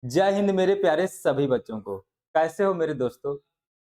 जय हिंद मेरे प्यारे सभी बच्चों को। कैसे हो मेरे दोस्तों?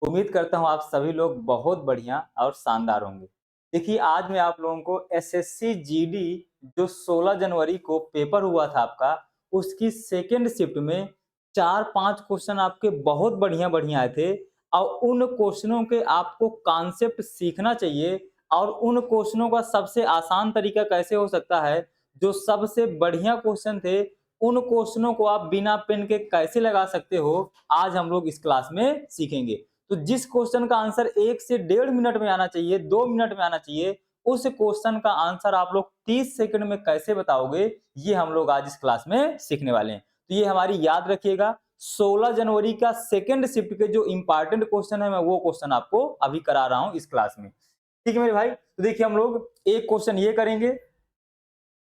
उम्मीद करता हूँ आप सभी लोग बहुत बढ़िया और शानदार होंगे। देखिए आज मैं आप लोगों को एसएससी जीडी जो 16 जनवरी को पेपर हुआ था आपका, उसकी सेकंड शिफ्ट में 4-5 क्वेश्चन आपके बहुत बढ़िया-बढ़िया आए थे और उन क्वेश्चनों के आपको कॉन्सेप्ट सीखना चाहिए और उन क्वेश्चनों का सबसे आसान तरीका कैसे हो सकता है, जो सबसे बढ़िया क्वेश्चन थे उन क्वेश्चनों को आप बिना पेन के कैसे लगा सकते हो, आज हम लोग इस क्लास में सीखेंगे। तो जिस क्वेश्चन का आंसर 1 से 1.5 मिनट में आना चाहिए, 2 मिनट में आना चाहिए, उस क्वेश्चन का आंसर आप लोग 30 सेकंड में कैसे बताओगे, ये हम लोग आज इस क्लास में सीखने वाले हैं। तो ये हमारी याद रखिएगा, 16 जनवरी का सेकंड शिफ्ट के जो इंपॉर्टेंट क्वेश्चन है, मैं वो क्वेश्चन आपको अभी करा रहा हूँ इस क्लास में। ठीक है मेरे भाई? तो देखिए हम लोग एक क्वेश्चन ये करेंगे,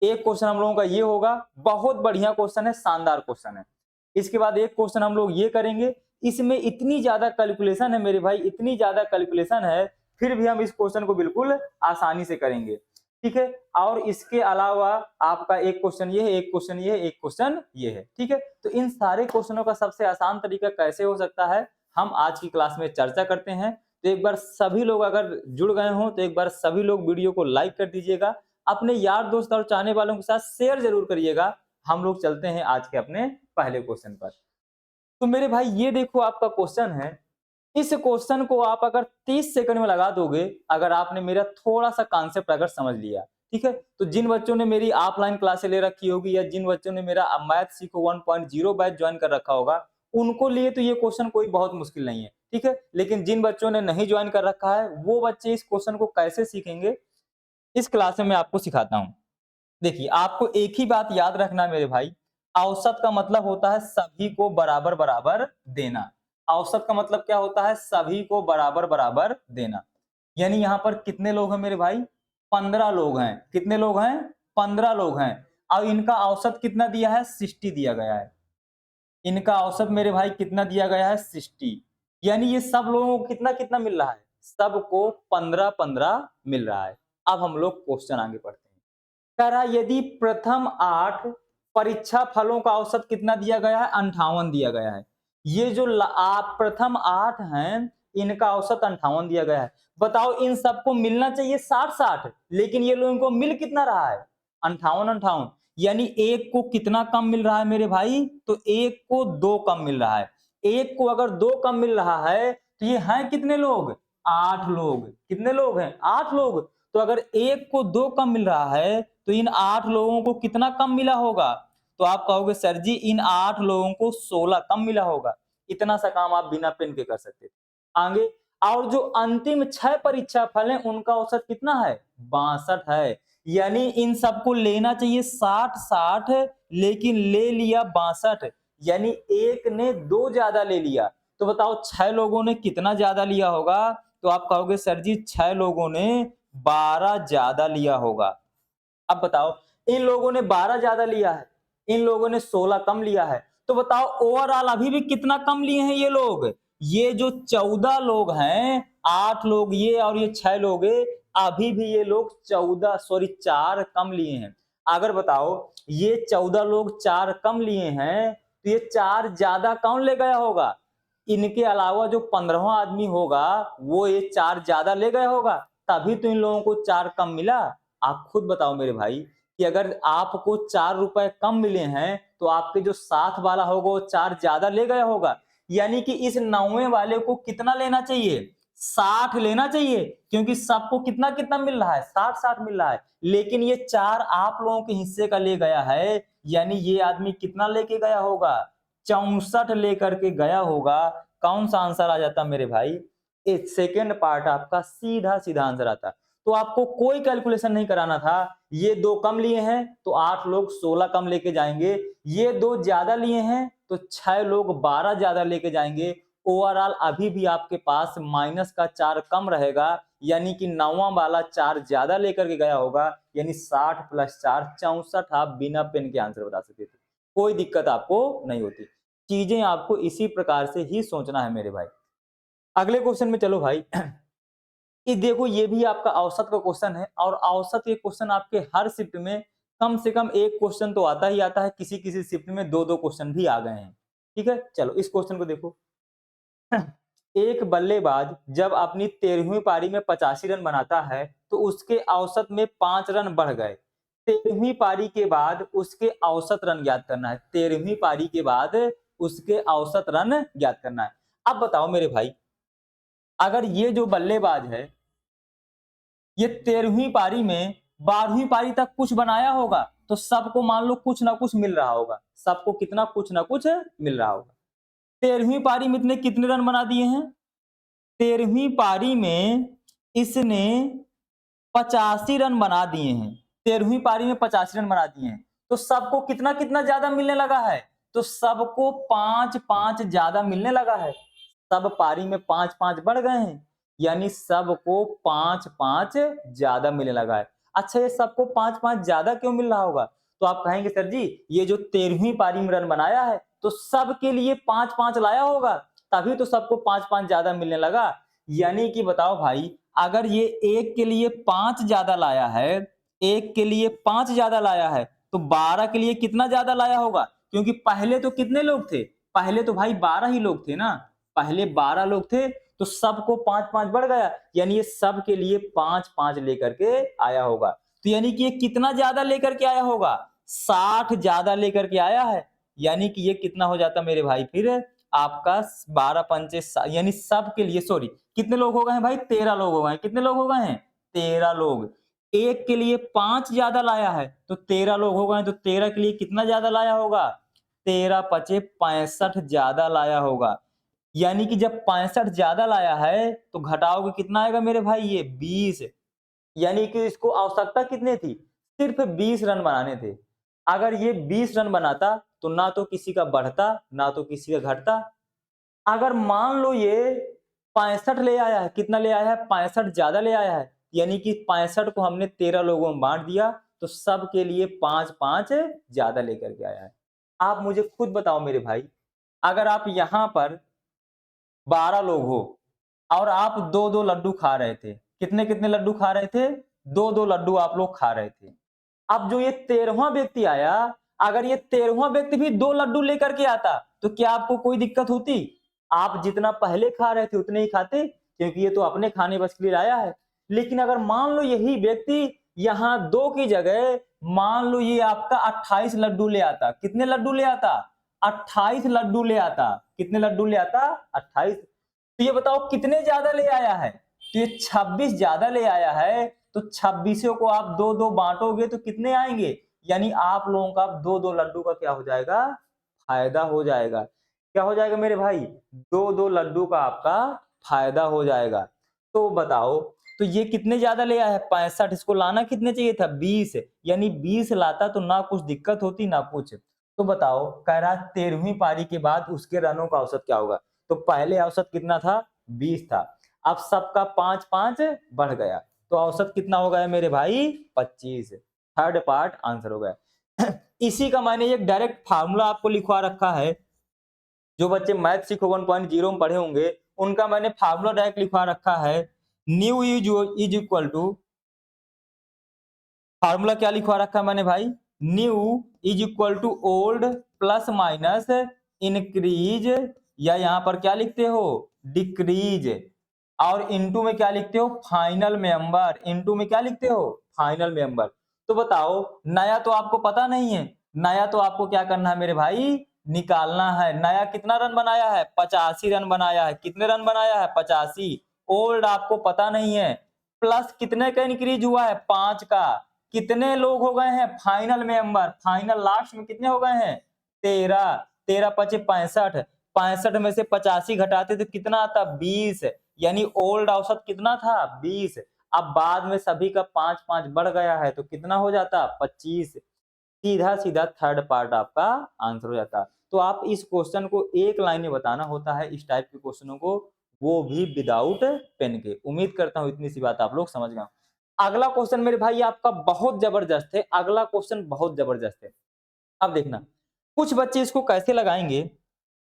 एक क्वेश्चन हम लोगों का ये होगा, बहुत बढ़िया क्वेश्चन है, शानदार क्वेश्चन है। इसके बाद एक क्वेश्चन हम लोग ये करेंगे, इसमें इतनी ज्यादा कैलकुलेशन है मेरे भाई, इतनी ज्यादा कैलकुलेशन है, फिर भी हम इस क्वेश्चन को बिल्कुल आसानी से करेंगे। ठीक है? और इसके अलावा आपका एक क्वेश्चन ये है, एक क्वेश्चन ये है, एक क्वेश्चन ये है। ठीक है? तो इन सारे क्वेश्चनों का सबसे आसान तरीका कैसे हो सकता है, हम आज की क्लास में चर्चा करते हैं। तो एक बार सभी लोग अगर जुड़ गए हों तो एक बार सभी लोग वीडियो को लाइक कर दीजिएगा, अपने यार दोस्त और चाहने वालों के साथ शेयर जरूर करिएगा। हम लोग चलते हैं आज के अपने पहले क्वेश्चन पर। तो मेरे भाई ये देखो आपका क्वेश्चन है, इस क्वेश्चन को आप अगर 30 सेकंड में लगा दोगे, अगर आपने मेरा थोड़ा सा कॉन्सेप्ट अगर समझ लिया, ठीक है? तो जिन बच्चों ने मेरी ऑफलाइन क्लासें ले रखी होगी या जिन बच्चों ने मेरा मैथ सीखो 1.0 बैच ज्वाइन कर रखा होगा, उनको लिए तो ये क्वेश्चन कोई बहुत मुश्किल नहीं है, ठीक है? लेकिन जिन बच्चों ने नहीं ज्वाइन कर रखा है, वो बच्चे इस क्वेश्चन को कैसे सीखेंगे, इस क्लास में मैं आपको सिखाता हूं। देखिए आपको एक ही बात याद रखना है मेरे भाई, औसत का मतलब होता है सभी को बराबर बराबर देना। औसत का मतलब क्या होता है? सभी को बराबर बराबर देना। यानी यहाँ पर कितने लोग हैं मेरे भाई? 15 लोग हैं। कितने लोग हैं? 15 लोग हैं। और इनका औसत कितना दिया है? 60 दिया गया है। इनका औसत मेरे भाई कितना दिया गया है? 60। यानी ये सब लोगों को कितना कितना मिल रहा है? सबको 15-15 मिल रहा है। अब हम लोग क्वेश्चन आगे बढ़ते हैं। कह रहा यदि प्रथम 8 परीक्षा फलों का औसत कितना दिया गया है? 58 दिया गया है। ये जो प्रथम 8 हैं, इनका औसत 58 दिया गया है। बताओ इन सबको मिलना चाहिए 60-60, लेकिन ये लोगों को मिल कितना रहा है? 58-58। यानी एक को कितना कम मिल रहा है मेरे भाई? तो एक को 2 कम मिल रहा है। एक को अगर 2 कम मिल रहा है तो ये हैं कितने लोग? 8 लोग। कितने लोग हैं? 8 लोग। तो अगर एक को 2 कम मिल रहा है तो इन 8 लोगों को कितना कम मिला होगा? तो आप कहोगे सर जी इन 8 लोगों को 16 कम मिला होगा। इतना सा काम आप बिना पेन के कर सकते थे। आगे, और जो अंतिम 6 परीक्षा फल हैं उनका औसत कितना है? 62 है। यानी इन सबको लेना चाहिए 60-60, लेकिन ले लिया 62। यानी एक ने 2 ज्यादा ले लिया। तो बताओ 6 लोगों ने कितना ज्यादा लिया होगा? तो आप कहोगे सर जी 6 लोगों ने 12 ज्यादा लिया होगा। अब बताओ इन लोगों ने 12 ज्यादा लिया है, इन लोगों ने 16 कम लिया है, तो बताओ ओवरऑल अभी भी कितना कम लिए हैं ये लोग? ये जो 14 लोग हैं, 8 लोग ये और ये 6 लोग ये, अभी भी ये लोग 4 कम लिए हैं। अगर बताओ ये 14 लोग 4 कम लिए हैं, तो ये 4 ज्यादा कौन ले गया होगा? इनके अलावा जो 15वां आदमी होगा वो ये 4 ज्यादा ले गया होगा, तभी तो इन लोगों को 4 कम मिला। आप खुद बताओ मेरे भाई कि अगर आपको 4 रुपए कम मिले हैं तो आपके जो साथ वाला होगा वो 4 ज्यादा ले गया होगा। यानी कि इस 9वें वाले को कितना लेना चाहिए? 60 लेना चाहिए, क्योंकि सबको कितना कितना मिल रहा है? 60-60 मिल रहा है। लेकिन ये 4 आप लोगों के हिस्से का ले गया है, यानी ये आदमी कितना लेके गया होगा? 64 लेकर के गया होगा। कौन सा आंसर आ जाता मेरे भाई? एक सेकेंड पार्ट आपका सीधा सीधा आंसर आता। तो आपको कोई कैलकुलेशन नहीं कराना था। ये 2 कम लिए हैं तो 8 लोग 16 कम लेके जाएंगे, ये 2 ज्यादा लिए हैं तो 6 लोग 12 ज्यादा लेके जाएंगे। ओवरऑल अभी भी आपके पास माइनस का 4 कम रहेगा, यानी कि 9वां वाला 4 ज्यादा लेकर के गया होगा। यानी 60 + 4 64 आप बिना पेन के आंसर बता सकते थे, कोई दिक्कत आपको नहीं होती। चीजें आपको इसी प्रकार से ही सोचना है मेरे भाई। अगले क्वेश्चन में चलो भाई। ये देखो ये भी आपका औसत का क्वेश्चन है और औसत के क्वेश्चन आपके हर शिफ्ट में कम से कम एक क्वेश्चन तो आता ही आता है, किसी किसी शिफ्ट में 2-2 क्वेश्चन भी आ गए हैं। ठीक है, चलो इस क्वेश्चन को देखो। एक बल्लेबाज जब अपनी 13वीं पारी में 85 रन बनाता है तो उसके औसत में 5 रन बढ़ गए। 13वीं पारी के बाद उसके औसत रन ज्ञात करना है। 13वीं पारी के बाद उसके औसत रन ज्ञात करना है। अब बताओ मेरे भाई, अगर ये जो बल्लेबाज है ये 13वीं पारी में 12वीं पारी तक कुछ बनाया होगा तो सबको मान लो कुछ ना कुछ मिल रहा होगा। सबको कितना कुछ ना कुछ मिल रहा होगा। 13वीं पारी में इतने कितने रन बना दिए हैं? 13वीं पारी में इसने 85 रन बना दिए हैं। 13वीं पारी में 85 रन बना दिए हैं तो सबको कितना कितना ज्यादा मिलने लगा है? तो सबको 5-5 ज्यादा मिलने लगा है। सब पारी में 5-5 बढ़ गए हैं, यानी सबको 5-5 ज्यादा मिलने लगा है। अच्छा, ये सबको 5-5 ज्यादा क्यों मिल रहा होगा? तो आप कहेंगे सर जी ये जो 13वीं पारी में रन बनाया है तो सबके लिए 5-5 लाया होगा, तभी तो सबको 5-5 ज्यादा मिलने लगा। यानी कि बताओ भाई, अगर ये एक के लिए 5 ज्यादा लाया है, एक के लिए 5 ज्यादा लाया है तो 12 के लिए कितना ज्यादा लाया होगा? क्योंकि पहले तो कितने लोग थे? पहले तो भाई 12 ही लोग थे ना। पहले 12 लोग थे तो सबको 5-5 बढ़ गया, यानी ये सब के लिए 5-5 लेकर के आया होगा। तो यानी कि ये कितना ज्यादा लेकर के आया होगा? 60 ज्यादा लेकर के आया है। यानी कि ये कितना हो जाता मेरे भाई फिर आपका 12 पंचे यानी सब के लिए, सॉरी कितने लोग हो गए हैं भाई? 13 लोग हो गए हैं। कितने लोग हो गए हैं? 13 लोग। एक के लिए 5 ज्यादा लाया है तो 13 लोग हो गए हैं, तो 13 के लिए कितना ज्यादा लाया होगा? 13 पचे 65 ज्यादा लाया होगा। यानी कि जब 65 ज्यादा लाया है तो घटाओगे कितना आएगा मेरे भाई? ये 20। यानी कि इसको आवश्यकता कितने थी? सिर्फ 20 रन बनाने थे। अगर ये 20 रन बनाता तो ना तो किसी का बढ़ता ना तो किसी का घटता। अगर मान लो ये 65 ले आया है, कितना ले आया है? 65 ज्यादा ले आया है, यानी कि 65 को हमने 13 लोगों में बांट दिया तो सब के लिए 5-5 ज्यादा लेकर के आया है। आप मुझे खुद बताओ मेरे भाई, अगर आप यहां पर 12 लोग हो और आप 2-2 लड्डू खा रहे थे, कितने कितने लड्डू खा रहे थे? 2-2 लड्डू आप लोग खा रहे थे। अब जो ये 13वां व्यक्ति आया, अगर ये 13वां व्यक्ति भी 2 लड्डू लेकर के आता तो क्या आपको कोई दिक्कत होती? आप जितना पहले खा रहे थे उतने ही खाते, क्योंकि ये तो अपने खाने बस के लिए लाया है। लेकिन अगर मान लो यही व्यक्ति यहां 2 की जगह मान लो ये आपका 28 लड्डू ले आता, कितने लड्डू ले आता? 28 लड्डू ले आता। कितने लड्डू ले आता? 28। तो ये बताओ कितने ज्यादा ले आया है? तो ये 26 ज्यादा ले आया है। तो 26 को आप 2-2 बांटोगे तो कितने आएंगे? यानी आप लोगों का 2-2 लड्डू का क्या हो जाएगा? फायदा हो जाएगा। क्या हो जाएगा मेरे भाई? 2-2 लड्डू का आपका फायदा हो जाएगा। तो बताओ, तो ये कितने ज्यादा ले आया है? 65। इसको लाना कितने चाहिए था? 20। यानी 20 लाता तो ना कुछ दिक्कत होती ना कुछ। तो बताओ, कह रहा 13वीं पारी के बाद उसके रनों का औसत क्या होगा? तो पहले औसत कितना था? 20 था। अब सबका 5-5 बढ़ गया तो औसत कितना हो गया मेरे भाई? 25। थर्ड पार्ट आंसर हो गया। इसी का मैंने एक डायरेक्ट फार्मूला आपको लिखवा रखा है। जो बच्चे मैथ सीखो 1.0 में पढ़े होंगे उनका मैंने फार्मूला डायरेक्ट लिखवा रखा है। New is equal to, formula क्या लिखवा रखा है मैंने भाई? New is equal to old plus minus increase, या यहां पर क्या लिखते हो? डिक्रीज। और इनटू में क्या लिखते हो? Final member. इनटू में क्या लिखते हो? Final member. तो बताओ, नया तो आपको पता नहीं है, नया तो आपको क्या करना है मेरे भाई? निकालना है। नया कितना रन बनाया है? 85 रन बनाया है। कितने रन बनाया है? 85। ओल्ड आपको पता नहीं है। प्लस कितने का इंक्रीज हुआ है? 5 का। कितने लोग हो गए हैं? Final member. फाइनल लास्ट में कितने हो गए हैं? 13। 13 पचे 65। 65 में से 85 घटाते तो कितना आता? 20। यानी ओल्ड औसत कितना था? 20। अब बाद में सभी का 5-5 बढ़ गया है तो कितना हो जाता? 25। सीधा सीधा थर्ड पार्ट आपका आंसर हो जाता। तो आप इस क्वेश्चन को एक लाइन में बताना होता है, इस टाइप के क्वेश्चनों को, वो भी विदाउट पेन के। उम्मीद करता हूं इतनी सी बात आप लोग समझ गए। अगला क्वेश्चन मेरे भाई आपका बहुत जबरदस्त है। अगला क्वेश्चन बहुत जबरदस्त है। अब देखना कुछ बच्चे इसको कैसे लगाएंगे।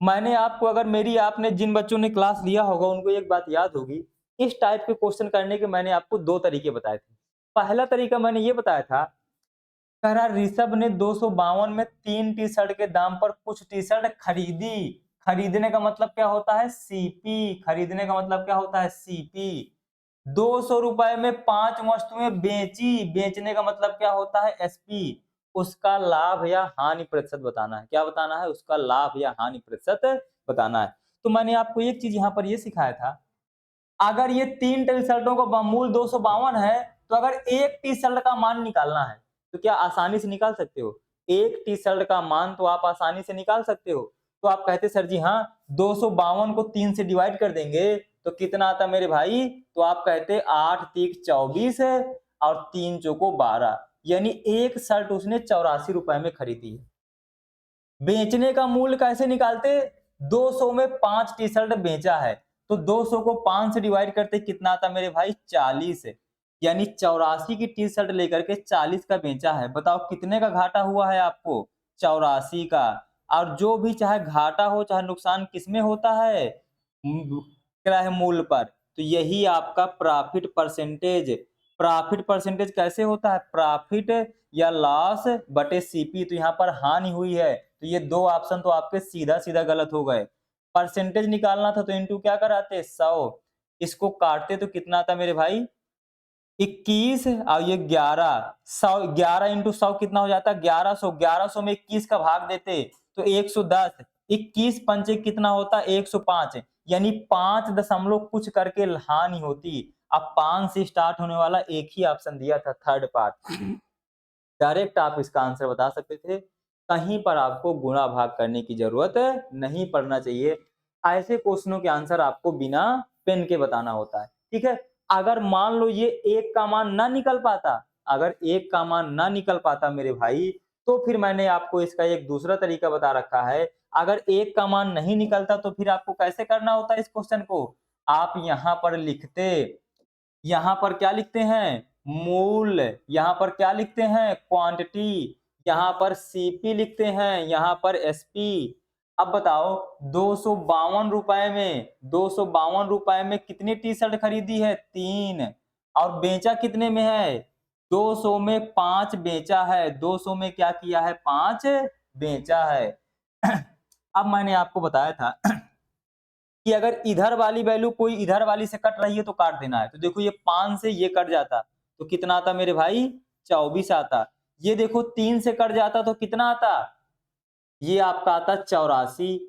मैंने आपको, अगर मेरी आपने जिन बच्चों ने क्लास लिया होगा उनको एक बात याद होगी, इस टाइप के क्वेश्चन करने के मैंने आपको 2 तरीके बताए थे। पहला तरीका मैंने ये बताया था कह रहा ऋषभ ने 252 में 3 टी शर्ट के दाम पर कुछ टी शर्ट खरीदी। खरीदने का मतलब क्या होता है? सीपी। खरीदने का मतलब क्या होता है? सीपी। 200 रुपए में 5 वस्तुएं बेची। बेचने का मतलब क्या होता है? एसपी। उसका लाभ या हानि प्रतिशत बताना है। क्या बताना है? उसका लाभ या हानि प्रतिशत बताना है। तो मैंने आपको एक चीज यहाँ पर ये सिखाया था, अगर ये 3 टी शर्टों का मूल 252 है, तो अगर एक टी शर्ट का मान निकालना है तो क्या आसानी से निकाल सकते हो? एक टी शर्ट का मान तो आप आसानी से निकाल सकते हो। तो आप कहते सर जी हाँ, 252 को 3 से डिवाइड कर देंगे तो कितना आता मेरे भाई? तो आप कहते 8 तीक 24 है और 3 चौको 12, यानी एक शर्ट उसने 84 रुपए में खरीदी है। बेचने का मूल्य कैसे निकालते? 200 में 5 टी शर्ट बेचा है, तो 200 को 5 से डिवाइड करते कितना आता मेरे भाई? 40, यानी 84 की टी शर्ट लेकर के 40 का बेचा है। बताओ कितने का घाटा हुआ है आपको? 84 का। और जो भी चाहे घाटा हो चाहे नुकसान किसमें होता है? क्या है? मूल्य पर। तो यही आपका प्रॉफिट परसेंटेज। प्रॉफिट परसेंटेज कैसे होता है? प्रॉफिट या लॉस बटे सीपी। तो यहाँ पर हानि हुई है, तो ये दो ऑप्शन तो आपके सीधा सीधा गलत हो गए। परसेंटेज निकालना था तो इनटू क्या कराते? 100। इसको काटते तो कितना आता मेरे भाई? 21 और ये 11। 100 11 इंटू 100 कितना हो जाता? 1100। 1100 में 21 का भाग देते तो 110। 21 पंचे कितना होता? 105, यानी 5 दशमलव कुछ करके हानि होती। अब 5 से स्टार्ट होने वाला एक ही ऑप्शन दिया था, थर्ड पार्ट। डायरेक्ट आप इसका आंसर बता सकते थे। कहीं पर आपको गुणा भाग करने की जरूरत नहीं पड़ना चाहिए। ऐसे क्वेश्चनों के आंसर आपको बिना पेन के बताना होता है। ठीक है, अगर मान लो ये एक का मान ना निकल पाता, अगर एक का मान ना निकल पाता मेरे भाई, तो फिर मैंने आपको इसका एक दूसरा तरीका बता रखा है। अगर एक का मान नहीं निकलता तो फिर आपको कैसे करना होता है इस क्वेश्चन को? आप यहां पर लिखते, यहाँ पर क्या लिखते हैं? मूल्य। यहाँ पर क्या लिखते हैं? क्वांटिटी। यहाँ पर सीपी लिखते हैं, यहाँ पर एसपी। अब बताओ 252 रुपए में, 252 रुपए में कितनी टी शर्ट खरीदी है? 3। और बेचा कितने में है? 200 में 5 बेचा है। 200 में क्या किया है? 5 बेचा है। अब मैंने आपको बताया था कि अगर इधर वाली वैल्यू कोई इधर वाली से कट रही है तो काट देना है। तो देखो ये 5 से ये कट जाता तो कितना आता मेरे भाई? 24 आता। ये देखो 3 से कट जाता तो कितना आता? ये आपका आता 84।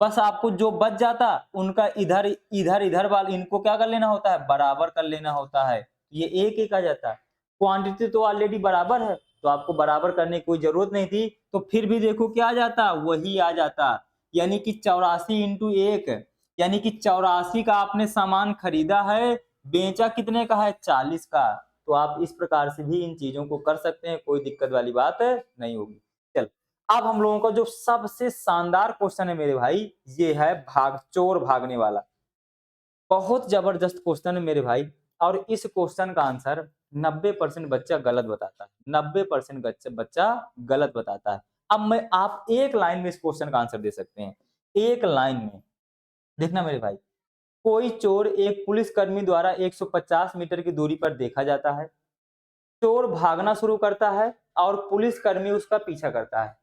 बस आपको जो बच जाता उनका इधर इधर इधर वाले इनको क्या कर लेना होता है? बराबर कर लेना होता है। ये एक एक आ जाता। क्वांटिटी तो ऑलरेडी बराबर है तो आपको बराबर करने की कोई जरूरत नहीं थी। तो फिर भी देखो क्या आ जाता? वही आ जाता। यानी कि 84 इंटू 1, यानी कि 84 का आपने सामान खरीदा है, बेचा कितने का है? 40 का। तो आप इस प्रकार से भी इन चीजों को कर सकते हैं, कोई दिक्कत वाली बात नहीं होगी। चल, अब हम लोगों का जो सबसे शानदार क्वेश्चन है मेरे भाई, ये है चोर भागने वाला। बहुत जबरदस्त क्वेश्चन है मेरे भाई, और इस क्वेश्चन का आंसर 90% बच्चा गलत बताता है। 90% बच्चा गलत बताता है। अब मैं आप एक लाइन में इस क्वेश्चन का आंसर दे सकते हैं, एक लाइन में। देखना मेरे भाई, कोई चोर एक पुलिसकर्मी द्वारा 150 मीटर की दूरी पर देखा जाता है। चोर भागना शुरू करता है और पुलिसकर्मी उसका पीछा करता है।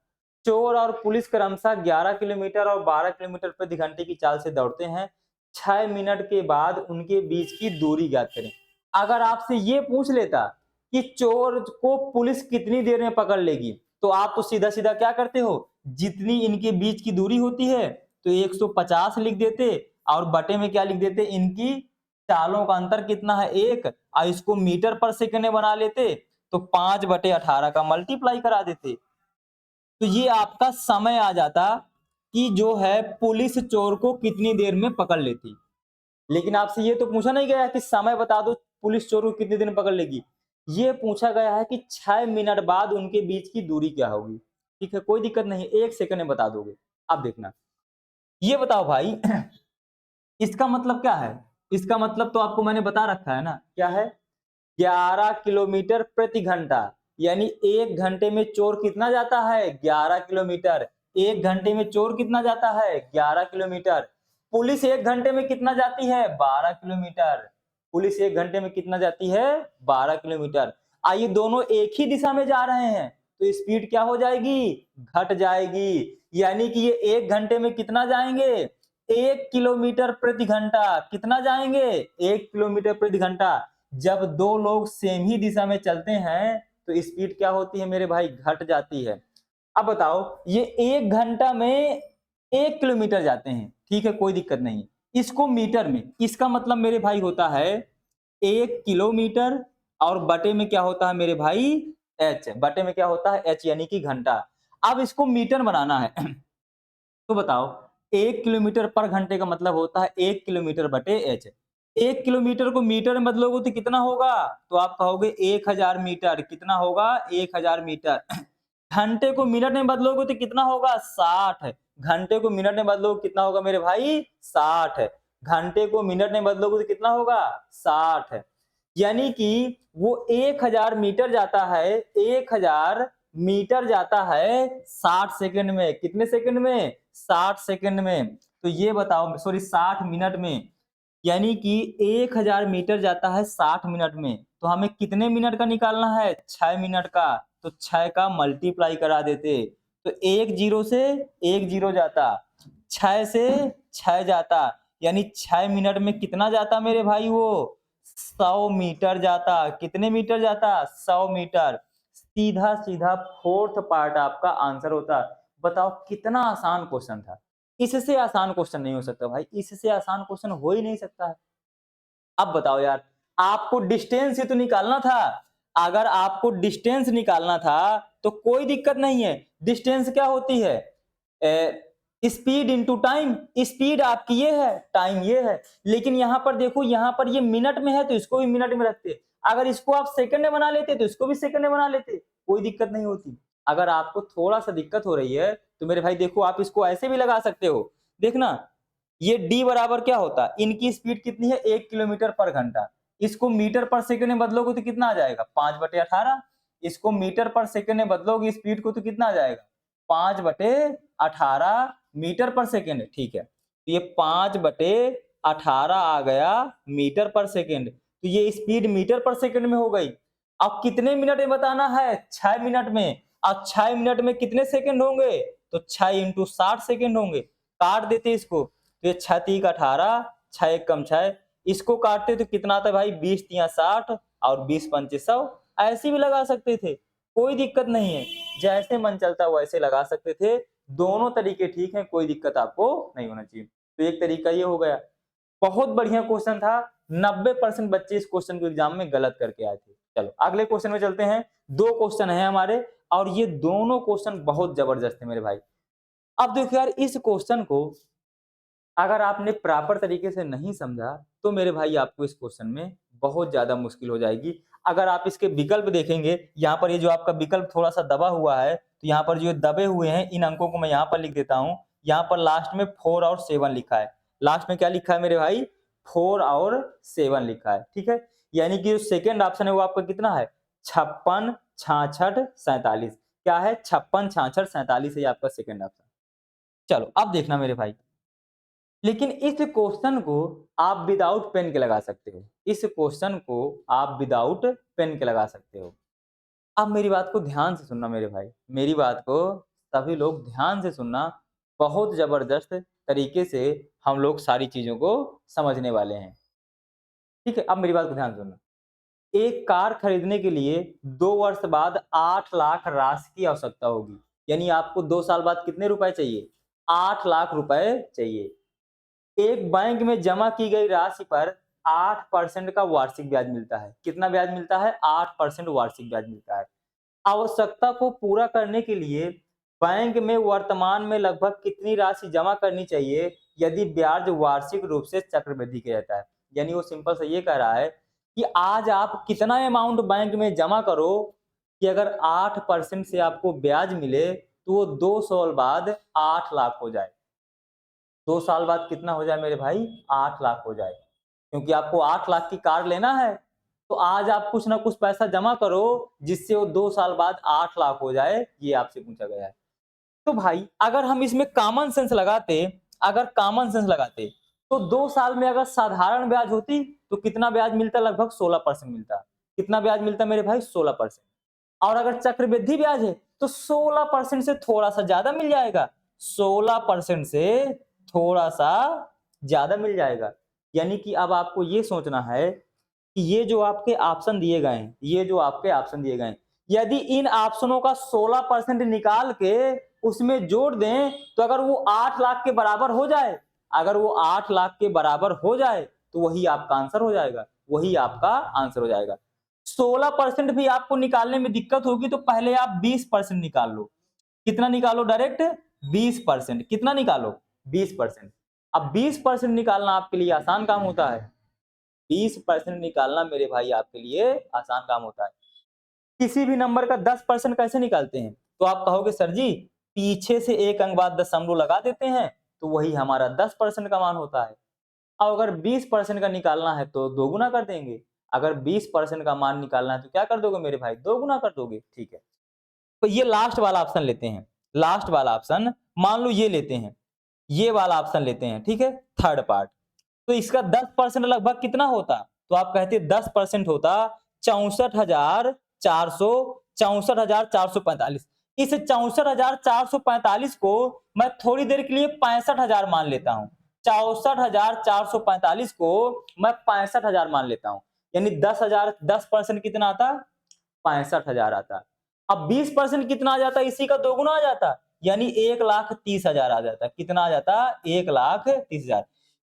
चोर और पुलिस क्रमशः 11 किलोमीटर और 12 किलोमीटर प्रति घंटे की चाल से दौड़ते हैं। 6 मिनट के बाद उनके बीच की दूरी ज्ञात करें। अगर आपसे ये पूछ लेता कि चोर को पुलिस कितनी देर में पकड़ लेगी, तो आप तो सीधा सीधा क्या करते हो? जितनी इनके बीच की दूरी होती है तो 150 लिख देते और बटे में क्या लिख देते? इनकी चालों का अंतर कितना है? 1। और इसको मीटर पर सेकंड में बना लेते तो 5/18 का मल्टीप्लाई करा देते। तो ये आपका समय आ जाता कि जो है पुलिस चोर को कितनी देर में पकड़ लेती। लेकिन आपसे ये तो पूछा नहीं गया कि समय बता दो पुलिस चोर को कितनी देर में पकड़ लेगी। ये पूछा गया है कि 6 मिनट बाद उनके बीच की दूरी क्या होगी। ठीक है, कोई दिक्कत नहीं, 1 सेकंड में बता दोगे। अब देखना, ये बताओ भाई इसका मतलब क्या है? इसका मतलब तो आपको मैंने बता रखा है ना, क्या है? 11 किलोमीटर प्रति घंटा, यानी 1 घंटे में चोर कितना जाता है? 11 किलोमीटर। 1 घंटे में चोर कितना जाता है? 11 किलोमीटर। पुलिस 1 घंटे में कितना जाती है? 12 किलोमीटर। पुलिस 1 घंटे में कितना जाती है? 12 किलोमीटर। आइए दोनों एक ही दिशा में जा रहे हैं तो स्पीड क्या हो जाएगी, घट जाएगी। यानी कि ये 1 घंटे में कितना जाएंगे, 1 किलोमीटर प्रति घंटा। कितना जाएंगे, 1 किलोमीटर प्रति घंटा। जब दो लोग सेम ही दिशा में चलते हैं तो स्पीड क्या होती है मेरे भाई, घट जाती है। अब बताओ, ये 1 घंटा में 1 किलोमीटर जाते हैं, ठीक है, कोई दिक्कत नहीं। इसको मीटर में, इसका मतलब मेरे भाई होता है 1 किलोमीटर, और बटे में क्या होता है मेरे भाई, एच। बटे में क्या होता है, एच, यानी कि घंटा। अब इसको मीटर बनाना है तो बताओ, 1 किलोमीटर पर घंटे का मतलब होता है 1 किलोमीटर बटे एच। 1 किलोमीटर को मीटर में बदलोगे तो कितना होगा, तो आप कहोगे 1000 मीटर। कितना होगा, 1000 मीटर। घंटे को मिनट में बदलोगे तो कितना होगा, 60। घंटे को मिनट में बदलोगे कितना होगा मेरे भाई, 60। घंटे को मिनट में बदलोगे तो कितना होगा, 60। यानी कि वो 1000 मीटर जाता है, 1000 मीटर जाता है 60 सेकंड में। कितने सेकंड में, 60 सेकंड में। तो ये बताओ, सॉरी 60 मिनट में। यानी कि 1000 मीटर जाता है 60 मिनट में, तो हमें कितने मिनट का निकालना है, 6 मिनट का। तो 6 का मल्टीप्लाई करा देते, तो 1 जीरो से 1 जीरो जाता, 6 से 6 जाता, यानी 6 मिनट में कितना जाता मेरे भाई, वो 100 मीटर जाता। कितने मीटर जाता, 100 मीटर। सीधा सीधा फोर्थ पार्ट आपका आंसर होता। बताओ कितना आसान क्वेश्चन था। इससे आसान क्वेश्चन नहीं हो सकता भाई, इससे आसान क्वेश्चन हो ही नहीं सकता है। अब बताओ यार, आपको डिस्टेंस ही तो निकालना था। अगर आपको डिस्टेंस निकालना था तो कोई दिक्कत नहीं है। डिस्टेंस क्या होती है, स्पीड इंटू टाइम। स्पीड आपकी ये है, टाइम ये है। लेकिन यहां पर देखो, यहां पर ये मिनट में है तो इसको भी मिनट में रखते। अगर इसको आप सेकंड में बना लेते तो इसको भी सेकंड में बना लेते, कोई दिक्कत नहीं होती। अगर आपको थोड़ा सा दिक्कत हो रही है तो मेरे भाई देखो, आप इसको ऐसे भी लगा सकते हो। देखना, ये d बराबर क्या होता है, इनकी स्पीड कितनी है, 1 किलोमीटर पर घंटा। इसको मीटर पर सेकंड में बदलोगे तो कितना आ जाएगा, 5/18। इसको मीटर पर सेकंड में बदलोगे स्पीड को तो कितना आ जाएगा, 5/18 मीटर पर सेकंड। ठीक है, तो ये 5/18 आ गया मीटर पर सेकंड। तो ये स्पीड मीटर पर सेकंड में हो गई। अब कितने मिनट में बताना है, 6 मिनट में। अब 6 मिनट में कितने सेकंड होंगे, तो 6 इंटू 60 सेकंड होंगे। काट देते इसको, तो ये 6 3 18, 6 1 कम 6। इसको काटते तो कितना आता है भाई, 20 3 60 और 20 5 100। ऐसे भी लगा सकते थे, कोई दिक्कत नहीं है। जैसे मन चलता वैसे लगा सकते थे। दोनों तरीके ठीक हैं, कोई दिक्कत आपको नहीं होना चाहिए। तो एक तरीका ये हो गया। बहुत बढ़िया क्वेश्चन था। 90% बच्चे इस क्वेश्चन को एग्जाम में गलत करके आए थे। चलो अगले क्वेश्चन में चलते हैं। 2 क्वेश्चन है हमारे, और ये दोनों क्वेश्चन बहुत जबरदस्त है मेरे भाई। अब देखो यार, इस क्वेश्चन को अगर आपने प्रॉपर तरीके से नहीं समझा तो मेरे भाई आपको इस क्वेश्चन में बहुत ज्यादा मुश्किल हो जाएगी। अगर आप इसके विकल्प देखेंगे, यहाँ पर ये जो आपका विकल्प थोड़ा सा दबा हुआ है, तो यहाँ पर जो दबे हुए हैं इन अंकों को मैं यहाँ पर लिख देता हूँ। यहाँ पर लास्ट में 4 और 7 लिखा है। लास्ट में क्या लिखा है मेरे भाई, 4 और 7 लिखा है। ठीक है, यानी कि जो सेकेंड ऑप्शन है वो आपका कितना है, 56 66 47। क्या है, 56 66 47 है आपका सेकेंड ऑप्शन। चलो अब देखना मेरे भाई, लेकिन इस क्वेश्चन को आप विदाउट पेन के लगा सकते हो। इस क्वेश्चन को आप विदाउट पेन के लगा सकते हो। अब मेरी बात को ध्यान से सुनना मेरे भाई, मेरी बात को सभी लोग ध्यान से सुनना। बहुत जबरदस्त तरीके से हम लोग सारी चीजों को समझने वाले हैं। ठीक है, अब मेरी बात को ध्यान से सुनना। एक कार खरीदने के लिए 2 वर्ष बाद 8 लाख राशि की आवश्यकता होगी। यानी आपको 2 साल बाद कितने रुपए चाहिए, 8 लाख रुपए चाहिए। एक बैंक में जमा की गई राशि पर 8% का वार्षिक ब्याज मिलता है। कितना ब्याज मिलता है, 8% वार्षिक ब्याज मिलता है। आवश्यकता को पूरा करने के लिए बैंक में वर्तमान में लगभग कितनी राशि जमा करनी चाहिए यदि ब्याज वार्षिक रूप से चक्रवृद्धि किया जाता है। यानी वो सिंपल से ये कह रहा है कि आज आप कितना अमाउंट बैंक में जमा करो कि अगर 8% से आपको ब्याज मिले तो वो 2 साल बाद 8 लाख हो जाए। 2 साल बाद कितना हो जाए मेरे भाई, 8 लाख हो जाए। क्योंकि आपको 8 लाख की कार लेना है, तो आज आप कुछ ना कुछ पैसा जमा करो जिससे वो 2 साल बाद 8 लाख हो जाए, ये आपसे पूछा गया है। तो भाई अगर हम इसमें कॉमन सेंस लगाते, अगर कॉमन सेंस लगाते तो 2 साल में अगर साधारण ब्याज होती तो कितना ब्याज मिलता, लगभग 16% मिलता। कितना ब्याज मिलता मेरे भाई, 16%। और अगर चक्रवृद्धि ब्याज है तो 16% से थोड़ा सा ज्यादा मिल जाएगा, 16% से थोड़ा सा ज्यादा मिल जाएगा। यानी कि अब आपको ये सोचना है कि ये जो आपके ऑप्शन दिए गए हैं, ये जो आपके ऑप्शन दिए गए हैं, यदि इन ऑप्शनों का 16% निकाल के उसमें जोड़ दें तो अगर वो 8 लाख के बराबर हो जाए, अगर वो 8 लाख के बराबर हो जाए तो वही आपका आंसर हो जाएगा, वही आपका आंसर हो जाएगा। 16% भी आपको निकालने में दिक्कत होगी तो पहले आप 20% निकाल लो। कितना निकालो डायरेक्ट? 20%। कितना निकालो? 20%। अब 20% निकालना आपके लिए आसान काम होता है, 20% निकालना मेरे भाई आपके लिए आसान काम होता है। किसी भी नंबर का 10% कैसे निकालते हैं? तो आप कहोगे सर जी पीछे से एक अंक बाद दशमलव लगा देते हैं तो वही हमारा 10% का मान होता है। अब अगर 20% का निकालना है तो दो गुना कर देंगे, अगर 20% का मान निकालना है तो क्या कर दोगे मेरे भाई? दो गुना कर दोगे। ठीक है, तो ये लास्ट वाला ऑप्शन लेते हैं, लास्ट वाला ऑप्शन मान लो ये लेते हैं, ये वाला ऑप्शन लेते हैं, ठीक है, थर्ड पार्ट। तो इसका 10% लगभग कितना होता? तो आप कहते 10% होता 64,400, 64,445। इस 64,445 को मैं थोड़ी देर के लिए 65,000 मान लेता हूं, 64,445 को मैं 65,000 मान लेता हूं, यानी 10,000, 10% कितना आता? 65,000 आता। अब 20% कितना आ जाता? इसी का दोगुना आ जाता, यानी 1,30,000 आ जाता। कितना आ जाता? 1,30,000।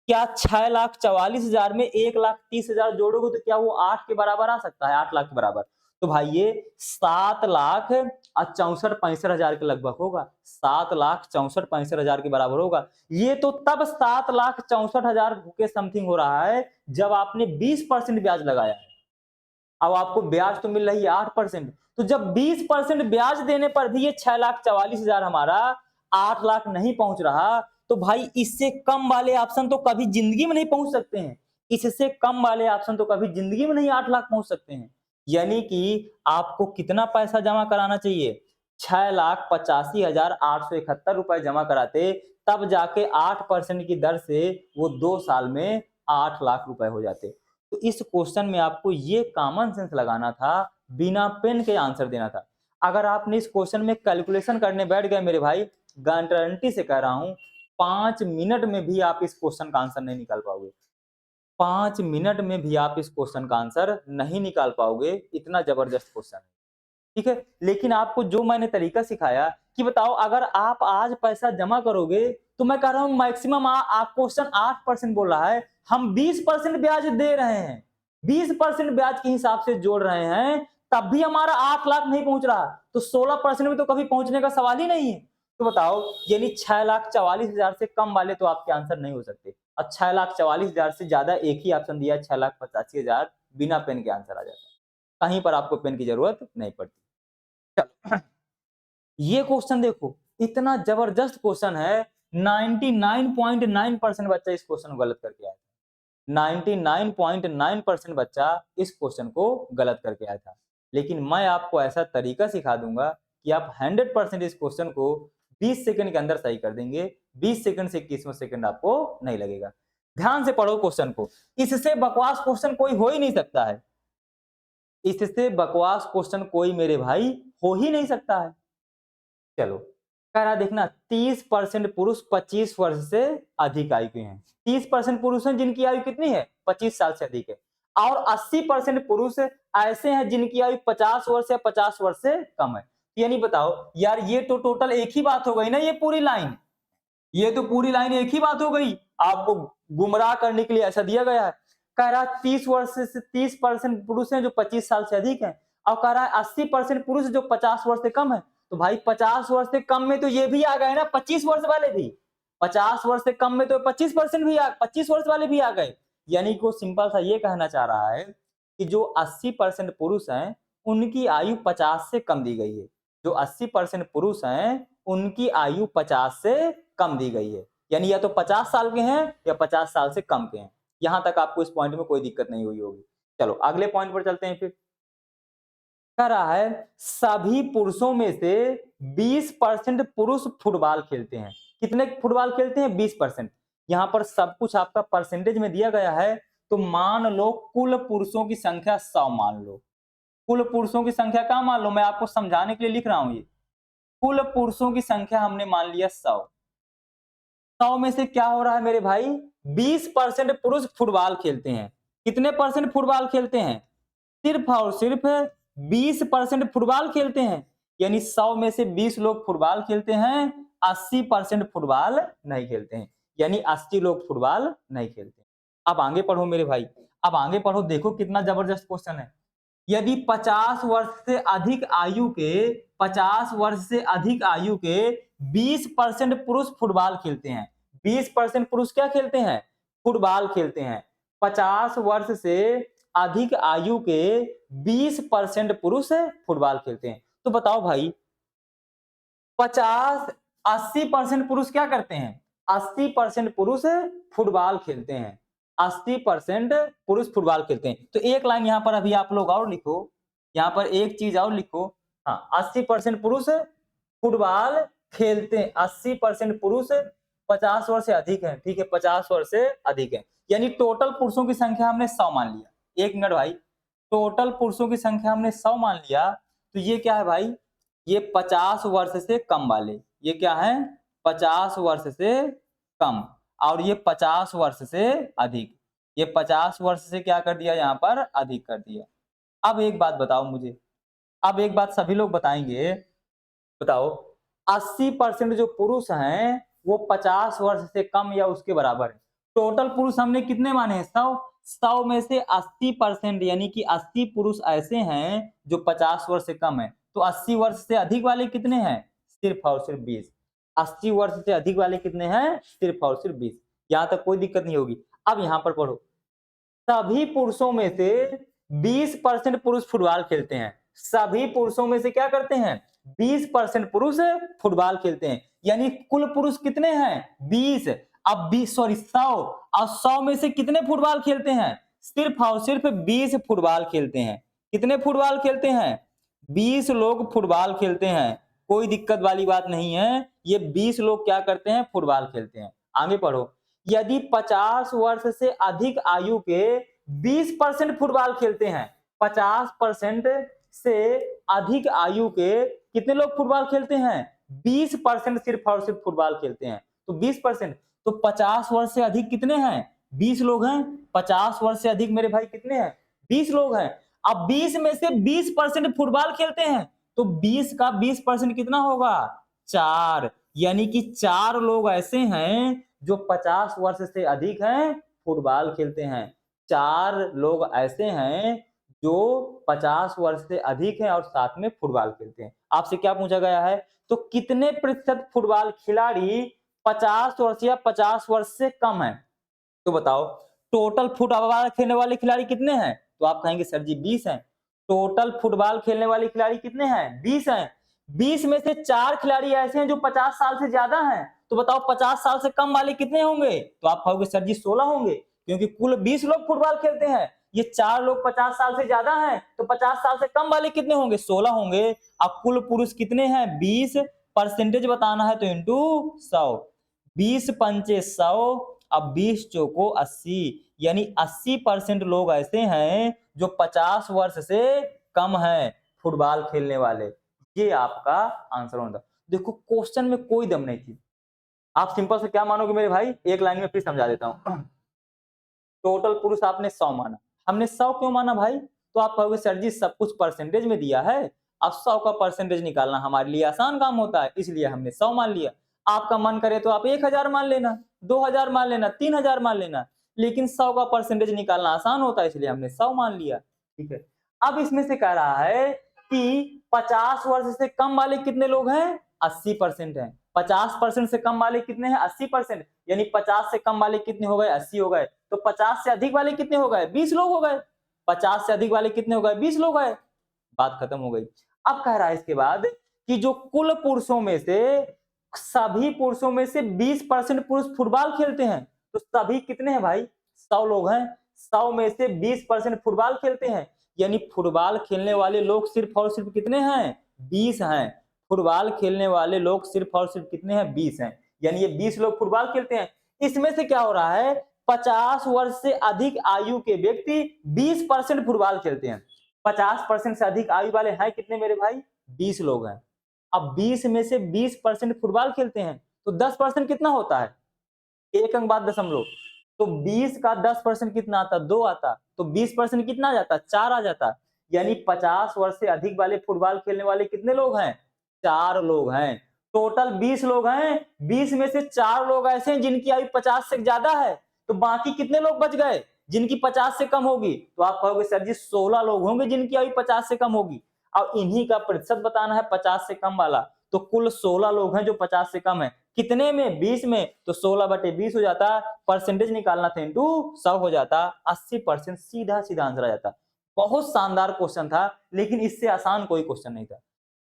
क्या 6,44,000 में 1,30,000 जोड़ोगे तो क्या वो 8 के बराबर आ सकता है? 8 लाख के बराबर। तो भाई ये 7,64,65,000 के लगभग होगा, 7,64,65,000 के बराबर होगा। ये तो तब 7,64,000 के समथिंग हो रहा है जब आपने 20% ब्याज लगाया है। अब आपको ब्याज तो मिल रही है 8%, तो जब 20% ब्याज देने पर भी ये 6,44,000 हमारा 8 लाख नहीं पहुंच रहा, तो भाई इससे कम वाले ऑप्शन तो कभी जिंदगी में नहीं पहुंच सकते हैं, इससे कम वाले ऑप्शन तो कभी जिंदगी में नहीं 8 लाख पहुंच सकते हैं। यानी कि आपको कितना पैसा जमा कराना चाहिए? 6,85,871 रुपए जमा कराते, तब जाके 8% की दर से वो 2 साल में 8 लाख रुपए हो जाते। तो इस क्वेश्चन में आपको ये कॉमन सेंस लगाना था, बिना पेन के आंसर देना था। अगर आपने इस क्वेश्चन में कैलकुलेशन करने बैठ गए मेरे भाई, गारंटी से कह रहा हूं 5 मिनट में भी आप इस क्वेश्चन का आंसर नहीं निकाल पाओगे, 5 मिनट में भी आप इस क्वेश्चन का आंसर नहीं निकाल पाओगे, इतना जबरदस्त क्वेश्चन है। ठीक है, लेकिन आपको जो मैंने तरीका सिखाया कि बताओ अगर आप आज पैसा जमा करोगे तो मैं कह रहा हूं मैक्सिमम क्वेश्चन 8% बोल रहा है, हम 20% ब्याज दे रहे हैं, 20% ब्याज के हिसाब से जोड़ रहे हैं, तब भी हमारा 8 लाख नहीं पहुंच रहा, तो 16% में तो कभी पहुंचने का सवाल ही नहीं है। तो बताओ यानी 6,44,000 से कम वाले तो आपके आंसर नहीं हो सकते, और 6,44,000 से ज्यादा एक ही ऑप्शन दिया 6,85,000, बिना पेन के आंसर आ जाता, कहीं पर आपको पेन की जरूरत नहीं पड़ती। चलो ये क्वेश्चन देखो, इतना जबरदस्त क्वेश्चन है, 99.9% बच्चा इस क्वेश्चन को गलत करके आया था, 99.9% बच्चा इस क्वेश्चन को गलत करके आया था। लेकिन मैं आपको ऐसा तरीका सिखा दूंगा कि आप 100% इस क्वेश्चन को 20 सेकंड के अंदर सही कर देंगे, 20 सेकंड से 21वां सेकंड आपको नहीं लगेगा। ध्यान से पढ़ो क्वेश्चन को, इससे बकवास क्वेश्चन कोई हो ही नहीं सकता है, इससे बकवास क्वेश्चन कोई मेरे भाई हो ही नहीं सकता है। चलो कह रहा देखना 30% पुरुष 25 वर्ष से अधिक आयु के हैं, 30% पुरुष हैं जिनकी आयु कितनी है? 25 साल से अधिक है, और 80% पुरुष ऐसे हैं जिनकी आयु 50 वर्ष या 50 वर्ष से कम है। यानी बताओ यार, ये तो टोटल एक ही बात हो गई ना, ये पूरी लाइन, ये तो पूरी लाइन एक ही बात हो गई, आपको गुमराह करने के लिए ऐसा दिया गया है। कह रहा 30 वर्ष से 30% पुरुष हैं जो 25 साल से अधिक हैं, और कह रहा है 80% पुरुष जो 50 वर्ष से कम है। तो भाई 50 वर्ष से कम में तो ये भी आ गए ना 25 वर्ष वाले भी, 50 वर्ष से कम में तो 25% भी 25 वर्ष वाले भी आ गए। यानी कि वो सिंपल सा ये कहना चाह रहा है कि जो 80% पुरुष हैं उनकी आयु 50 से कम दी गई है, जो 80% पुरुष हैं उनकी आयु 50 से कम दी गई है, यानी या तो 50 साल के हैं या 50 साल से कम के हैं। यहां तक आपको इस पॉइंट में कोई दिक्कत नहीं हुई होगी। चलो अगले पॉइंट पर चलते हैं। फिर कह रहा है सभी पुरुषों में से 20% पुरुष फुटबॉल खेलते हैं। कितने फुटबॉल खेलते हैं? 20%। यहां पर सब कुछ आपका परसेंटेज में दिया गया है, तो मान लो कुल पुरुषों की संख्या 100 मान लो, कुल पुरुषों की संख्या क्या मान लो, मैं आपको समझाने के लिए लिख रहा हूं ये, कुल पुरुषों की संख्या हमने मान लिया 100। 100 में से क्या हो रहा है मेरे भाई, 20% पुरुष फुटबॉल खेलते हैं। कितने परसेंट फुटबॉल खेलते हैं? सिर्फ और सिर्फ 20% फुटबॉल खेलते हैं। यानी 100 में से 20 लोग फुटबॉल खेलते हैं, 80% फुटबॉल नहीं खेलते हैं। यानी 80 लोग फुटबॉल नहीं खेलते। अब आगे पढ़ो मेरे भाई, अब आगे पढ़ो, देखो कितना जबरदस्त क्वेश्चन है। यदि 50 वर्ष से अधिक आयु के 50 वर्ष से अधिक आयु के 20% पुरुष फुटबॉल खेलते हैं। 20% पुरुष क्या खेलते हैं? फुटबॉल खेलते हैं। 50 वर्ष से अधिक आयु के 20% पुरुष फुटबॉल खेलते हैं। तो बताओ भाई, 50 80% पुरुष क्या करते हैं? 80% पुरुष फुटबॉल खेलते हैं। 80% पुरुष फुटबॉल खेलते हैं। तो एक लाइन यहां पर अभी आप लोग और लिखो, यहां पर एक चीज और लिखो। हाँ, 80% पुरुष फुटबॉल खेलते हैं। 80% पुरुष 50 वर्ष से अधिक है। ठीक है, 50 वर्ष से अधिक है। यानी टोटल पुरुषों की संख्या हमने 100 मान लिया। एक मिनट भाई, टोटल पुरुषों की संख्या हमने 100 मान लिया। तो ये क्या है भाई, ये 50 वर्ष से कम वाले, ये क्या है, 50 वर्ष से कम, और ये 50 वर्ष से अधिक। ये 50 वर्ष से क्या कर दिया, यहाँ पर अधिक कर दिया। अब एक बात बताओ मुझे, अब एक बात सभी लोग बताएंगे, बताओ 80% जो पुरुष हैं वो 50 वर्ष से कम या उसके बराबर है। टोटल पुरुष हमने कितने माने हैं? 100 में से 80% यानी कि 80 पुरुष ऐसे हैं जो 50 वर्ष से कम है। तो 80 वर्ष से अधिक वाले कितने हैं? सिर्फ और सिर्फ 20। 80 वर्ष से अधिक वाले कितने हैं? सिर्फ और सिर्फ 20। यहां तक कोई दिक्कत नहीं होगी। अब यहां पर पढ़ो, सभी पुरुषों में से 20% पुरुष फुटबॉल खेलते हैं। सभी पुरुषों में से क्या करते हैं? 20% पुरुष फुटबॉल खेलते हैं। यानी कुल पुरुष कितने हैं? 20। अब 20 सॉरी 100, और 100 में से कितने फुटबॉल खेलते हैं? सिर्फ और सिर्फ 20 फुटबॉल खेलते हैं। कितने फुटबॉल खेलते हैं? 20 लोग फुटबॉल खेलते हैं। कोई दिक्कत वाली बात नहीं है। ये 20 लोग क्या करते हैं? फुटबॉल खेलते हैं। आगे पढ़ो, यदि 50 वर्ष से अधिक आयु के 20% फुटबॉल खेलते हैं। 50% से अधिक आयु के कितने लोग फुटबॉल खेलते हैं? 20% सिर्फ और सिर्फ फुटबॉल खेलते हैं। तो 20%, तो 50 वर्ष से अधिक कितने हैं? 20 लोग हैं। 50 वर्ष से अधिक मेरे भाई कितने हैं? 20 लोग हैं। अब 20 में से 20% फुटबॉल खेलते हैं, तो 20 का 20% कितना होगा? 4। यानी कि 4 लोग ऐसे हैं जो 50 वर्ष से अधिक हैं, फुटबॉल खेलते हैं। 4 लोग ऐसे हैं जो 50 वर्ष से अधिक हैं और साथ में फुटबॉल खेलते हैं। आपसे क्या पूछा गया है? तो कितने प्रतिशत फुटबॉल खिलाड़ी 50 वर्ष या 50 वर्ष से कम है? तो बताओ, टोटल फुटबॉल खेलने वाले खिलाड़ी कितने हैं? तो आप कहेंगे सर जी 20 हैं। टोटल फुटबॉल खेलने वाले खिलाड़ी कितने हैं? 20 हैं। 20 में से 4 खिलाड़ी ऐसे हैं जो 50 साल से ज्यादा हैं। तो बताओ 50 साल से कम वाले कितने होंगे? तो आप कहोगे सर जी 16 होंगे, क्योंकि कुल 20 लोग फुटबॉल खेलते हैं। ये 4 लोग 50 साल से ज्यादा हैं, तो 50 साल से कम वाले कितने होंगे? 16 होंगे। अब कुल पुरुष कितने हैं? 20। परसेंटेज बताना है तो इंटू 100। 20 पंचे 100, अब 20 चौको 80, यानी 80% लोग ऐसे हैं जो 50 वर्ष से कम हैं फुटबॉल खेलने वाले। ये आपका आंसर होगा। देखो क्वेश्चन में कोई दम नहीं थी। आप सिंपल से क्या मानोगे मेरे भाई, एक लाइन में फिर समझा देता हूं। टोटल पुरुष आपने 100 माना, हमने 100 क्यों माना भाई? तो आप कहोगे सर जी सब कुछ परसेंटेज में दिया है, अब 100 का परसेंटेज निकालना हमारे लिए आसान काम होता है, इसलिए हमने 100 मान लिया। आपका मन करे तो आप 1000 मान लेना, 2000 मान लेना, 3000 मान लेना, लेकिन 100 का परसेंटेज निकालना आसान होता है, इसलिए हमने 100 मान लिया। ठीक है, अब इसमें से कह रहा है कि 50 वर्ष से कम वाले कितने लोग हैं? 80% हैं। 50% से कम वाले कितने हैं? 80%। यानी 50 से कम वाले कितने हो गए? 80 हो गए। तो 50 से अधिक वाले कितने हो गए? 20 लोग हो गए। 50 से अधिक वाले कितने हो गए? 20 लोग गए। बात खत्म हो गई। अब कह रहा है इसके बाद कि जो कुल पुरुषों में से सभी पुरुषों में से 20% पुरुष फुटबॉल खेलते हैं, तो सभी कितने हैं भाई? 100 लोग हैं। 100 में से 20% फुटबॉल खेलते हैं, यानी फुटबॉल खेलने वाले लोग सिर्फ और सिर्फ कितने हैं? 20 हैं। फुटबॉल खेलने वाले लोग सिर्फ और सिर्फ कितने हैं? 20 हैं। यानी ये 20 लोग फुटबॉल खेलते हैं। इसमें से क्या हो रहा है? 50 वर्ष से अधिक आयु के व्यक्ति 20% फुटबॉल खेलते हैं। 50% से अधिक आयु वाले हैं कितने मेरे भाई? 20 लोग हैं। अब 20 में से 20% फुटबॉल खेलते हैं, तो 10% कितना होता है? 1 अंक बाद दशमलव। तो 20 का 10% कितना आता? 2 आता। तो 20% कितना आ जाता? 4 आ जाता। यानी 50 वर्ष से अधिक वाले फुटबॉल खेलने वाले कितने लोग हैं? 4 लोग हैं। टोटल 20 लोग हैं, 20 में से 4 लोग ऐसे हैं जिनकी आयु 50 से ज्यादा है। तो बाकी कितने लोग बच गए जिनकी 50 से कम होगी? तो आप कहोगे सर जी 16 लोग होंगे जिनकी आयु 50 से कम होगी। अब इन्हीं का प्रतिशत बताना है 50 से कम वाला। तो कुल 16 लोग हैं जो 50 से कम है। कितने में? 20 में। तो 16/20 हो जाता, परसेंटेज निकालना था इंटू 100 हो जाता, 80% सीधा सीधा आंसर आ जाता। बहुत शानदार क्वेश्चन था, लेकिन इससे आसान कोई क्वेश्चन नहीं था।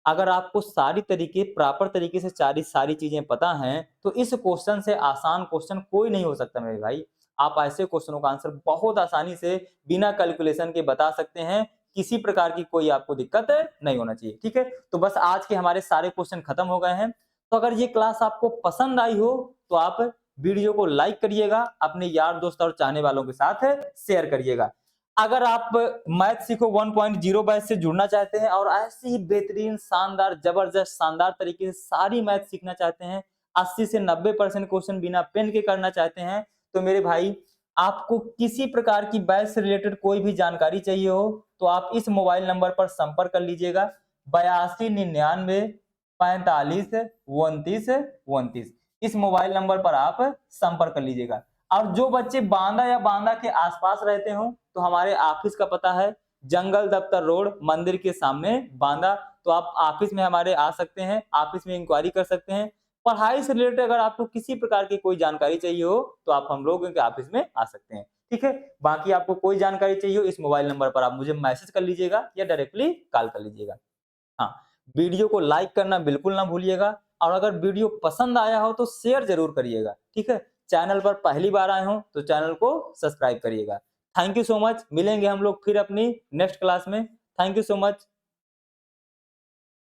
अगर आपको सारी तरीके प्रॉपर तरीके से सारी चीजें पता हैं, तो इस क्वेश्चन से आसान क्वेश्चन कोई नहीं हो सकता मेरे भाई। आप ऐसे क्वेश्चनों का आंसर बहुत आसानी से बिना कैलकुलेशन के बता सकते हैं। किसी प्रकार की कोई आपको दिक्कत नहीं होना चाहिए, ठीक है? तो बस आज के हमारे सारे क्वेश्चन खत्म हो गए हैं। तो अगर ये क्लास आपको पसंद आई हो, तो आप वीडियो को लाइक करिएगा, अपने यार दोस्त और चाहने वालों के साथ शेयर करिएगा। अगर आप मैथ सीखो 1.0 बैच से जुड़ना चाहते हैं और ऐसी ही बेहतरीन शानदार जबरदस्त शानदार तरीके से सारी मैथ सीखना चाहते हैं, 80 से 90% क्वेश्चन बिना पेन के करना चाहते हैं, तो मेरे भाई आपको किसी प्रकार की बैच से रिलेटेड कोई भी जानकारी चाहिए हो, तो आप इस मोबाइल नंबर पर संपर्क कर लीजिएगा 8299 45 29 29। इस मोबाइल नंबर पर आप संपर्क कर लीजिएगा। और जो बच्चे बांदा या बांदा के आसपास रहते हो, तो हमारे ऑफिस का पता है जंगल दफ्तर रोड, मंदिर के सामने, बांदा। तो आप ऑफिस में हमारे आ सकते हैं, ऑफिस में इंक्वायरी कर सकते हैं। पढ़ाई से रिलेटेड अगर आपको किसी प्रकार की कोई जानकारी चाहिए हो, तो आप हम लोगों के ऑफिस में आ सकते हैं, ठीक है? बाकी आपको कोई जानकारी चाहिए हो, इस मोबाइल नंबर पर आप मुझे मैसेज कर लीजिएगा या डायरेक्टली कॉल कर लीजिएगा। हाँ, वीडियो को लाइक करना बिल्कुल ना भूलिएगा, और अगर वीडियो पसंद आया हो तो शेयर जरूर करिएगा, ठीक है? चैनल पर पहली बार आए हो तो चैनल को सब्सक्राइब करिएगा। Thank you so much. मिलेंगे हम लोग फिर अपनी नेक्स्ट क्लास में। Thank you so much.